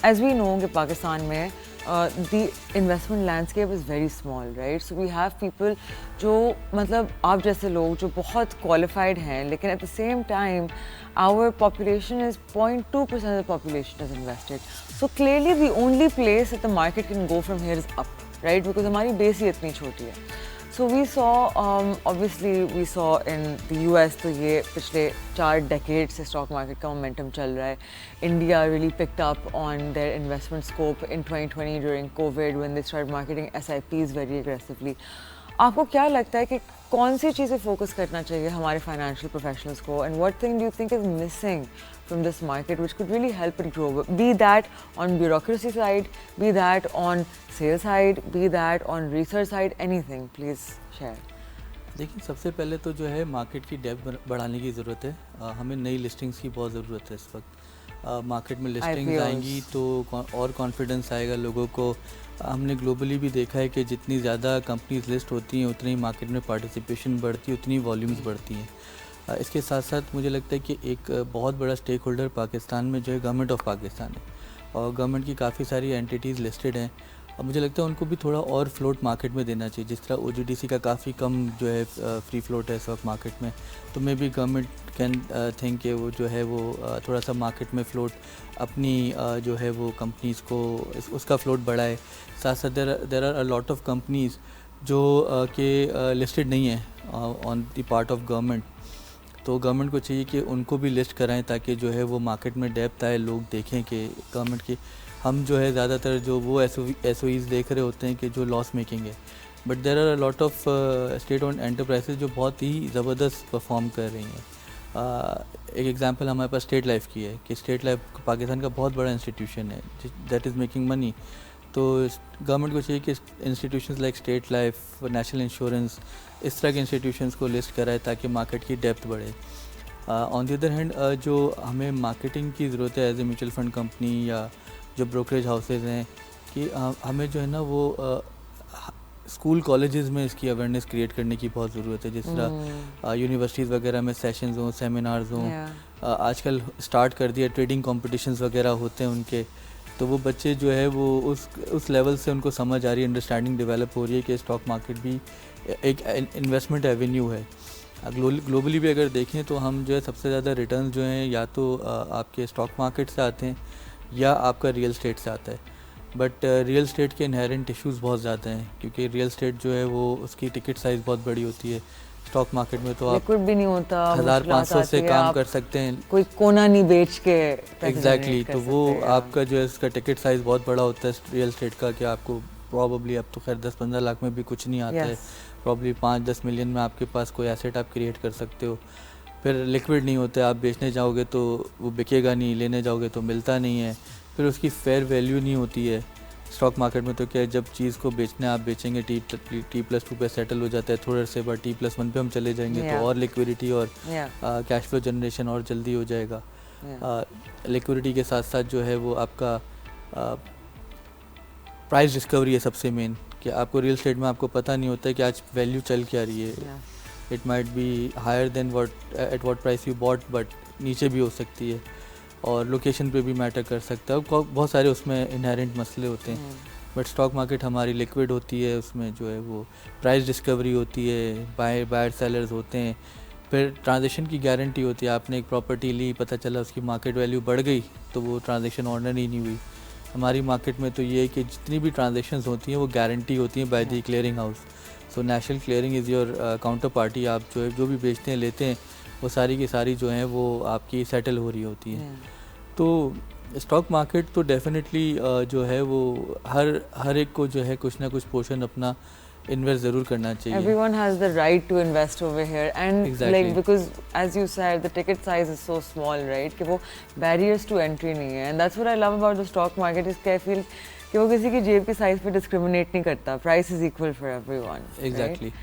As we know कि पाकिस्तान में the investment landscape is very small, right? So we have people जो मतलब आप जैसे लोग जो बहुत qualified हैं, लेकिन at the same time our population is 0.2% of the population is invested. So clearly the only place that the market can go from here is up, right? Because हमारी base ही इतनी छोटी है. So we saw, obviously we saw in the US तो ये पिछले 4 decades से stock market का momentum चल रहा है. India really picked up on their investment scope in 2020 during COVID when they started marketing SIPs very aggressively. आपको क्या लगता है कि कौन सी चीज़ें फोकस करना चाहिए हमारे फाइनेंशियल प्रोफेशनल्स को and what thing do you think is missing from this market which could really help it grow, be that on bureaucracy side, be that on sales side, be that on research side, anything, please share. देखिए, सबसे पहले तो जो है market की depth बढ़ाने की ज़रूरत है. हमें नई लिस्टिंग्स की बहुत ज़रूरत है इस वक्त. मार्केट में लिस्टिंग्स IPOs. आएंगी तो और कॉन्फिडेंस आएगा लोगों को. हमने ग्लोबली भी देखा है कि जितनी ज़्यादा कंपनीज लिस्ट होती हैं उतनी ही मार्केट में पार्टिसिपेशन बढ़ती है, उतनी वॉल्यूम्स बढ़ती हैं. इसके साथ साथ मुझे लगता है कि एक बहुत बड़ा स्टेक होल्डर पाकिस्तान में जो है गवर्नमेंट ऑफ पाकिस्तान है, और गवर्नमेंट की काफ़ी सारी एंटिटीज़ लिस्टेड हैं. और मुझे लगता है उनको भी थोड़ा और फ्लोट मार्केट में देना चाहिए. जिस तरह OGDC का काफ़ी कम जो है फ्री फ्लोट है इस वक्त मार्केट में, तो may be government can think कि वो जो है वो थोड़ा सा मार्केट में फ़्लोट अपनी जो है वो कंपनीज़ को उसका फ़्लोट बढ़ाए. साथ साथ there are a lot of companies जो कि लिस्टेड नहीं है on the part of government. तो गवर्नमेंट को चाहिए कि उनको भी लिस्ट कराएं ताकि जो है वो मार्केट में डेप्थ आए, लोग देखें कि गवर्नमेंट की. हम जो है ज़्यादातर जो वो SOEs देख रहे होते हैं कि जो लॉस मेकिंग है, but there are a lot of state owned enterprises जो बहुत ही ज़बरदस्त परफॉर्म कर रही हैं. एक एग्जांपल हमारे पास स्टेट लाइफ की है कि स्टेट लाइफ पाकिस्तान का बहुत बड़ा इंस्टीट्यूशन है दैट इज़ मेकिंग मनी. तो गवर्नमेंट को चाहिए कि institutions like state life, national insurance, इस तरह के इंस्टीट्यूशंस को लिस्ट कराए ताकि मार्केट की डेप्थ बढ़े. ऑन द अदर हैंड जो हमें मार्केटिंग की ज़रूरत है as a mutual fund company या जो ब्रोकरेज हाउसेज हैं, कि हमें जो है ना वो स्कूल कॉलेजेस में इसकी अवेयरनेस क्रिएट करने की बहुत ज़रूरत है. जिस तरह यूनिवर्सिटीज़ वगैरह में सेशंस हों, सेमिनार्स हों. आजकल स्टार्ट कर दिया, ट्रेडिंग कॉम्पिटिशन्स वगैरह होते हैं उनके. तो वो बच्चे जो है वो उस लेवल से उनको समझ आ रही है, अंडरस्टैंडिंग डेवलप हो रही है कि स्टॉक मार्केट भी एक इन्वेस्टमेंट एवेन्यू है. ग्लोबली भी अगर देखें तो हम जो है सबसे ज़्यादा रिटर्न जो हैं या तो आपके स्टॉक मार्केट से आते हैं या आपका रियल स्टेट से आता है. बट रियल स्टेट के इनहेरेंट इश्यूज़ बहुत ज़्यादा हैं, क्योंकि रियल स्टेट जो है वो उसकी टिकट साइज़ बहुत बड़ी होती है. स्टॉक मार्केट में तो आप लिक्विड भी नहीं होता, 1500 से काम कर सकते हैं, कोई कोना नहीं बेच के. एग्जैक्टली. तो वो आपका जो है उसका टिकट साइज़ बहुत बड़ा होता है रियल स्टेट का, कि आपको प्रॉबली अब तो खैर 10-15 लाख में भी कुछ नहीं आता है. प्रॉबली 5-10 मिलियन में आपके पास कोई एसेट आप क्रिएट कर सकते हो. फिर लिक्विड नहीं होता है, आप बेचने जाओगे तो वो बिकेगा नहीं, लेने जाओगे तो मिलता नहीं है. फिर उसकी फेयर वैल्यू नहीं होती है. स्टॉक मार्केट में तो क्या है, जब चीज़ को बेचना है आप बेचेंगे, T+2 पे सेटल हो जाता है, थोड़े से बाद T+1 पे हम चले जाएंगे तो और लिक्विडिटी और कैश फ्लो जनरेशन और जल्दी हो जाएगा. लिक्विडिटी के साथ साथ जो है वो आपका प्राइस डिस्कवरी है सबसे मेन, कि आपको रियल स्टेट में आपको पता नहीं होता है कि आज वैल्यू चल क्या रही है. It might be higher than at what price you bought, but नीचे भी हो सकती है, और लोकेशन पे भी मैटर कर सकता है. बहुत सारे उसमें इनहेरेंट मसले होते हैं. बट स्टॉक मार्केट हमारी लिक्विड होती है, उसमें जो है वो प्राइस डिस्कवरी होती है, बायर सेलर्स होते हैं. फिर ट्रांजेक्शन की गारंटी होती है. आपने एक प्रॉपर्टी ली, पता चला उसकी मार्केट वैल्यू बढ़ गई, तो वो ट्रांजेक्शन ऑर्डनरी नहीं हुई. हमारी मार्केट में तो ये है कि जितनी भी ट्रांजेक्शन्स होती हैं वो गारंटी होती हैं by the clearing house. So national clearing is your counter party. आप जो है जो भी बेचते हैं लेते हैं, वो सारी की सारी जो हैं वो आपकी सेटल हो रही होती है. तो स्टॉक मार्केट तो डेफिनेटली जो है वो हर एक को जो है कुछ ना कुछ पोर्शन अपना इन्वेस्ट ज़रूर करना चाहिए. Everyone has the right to invest over here, and Exactly. like because as you said the ticket size is so small, right, कि वो barriers to entry नहीं है. And that's what I love about the stock market is कि I feel कि वो किसी की जेब की साइज पे डिस्क्रिमिनेट नहीं करता. Price is equal for everyone. Exactly. Right?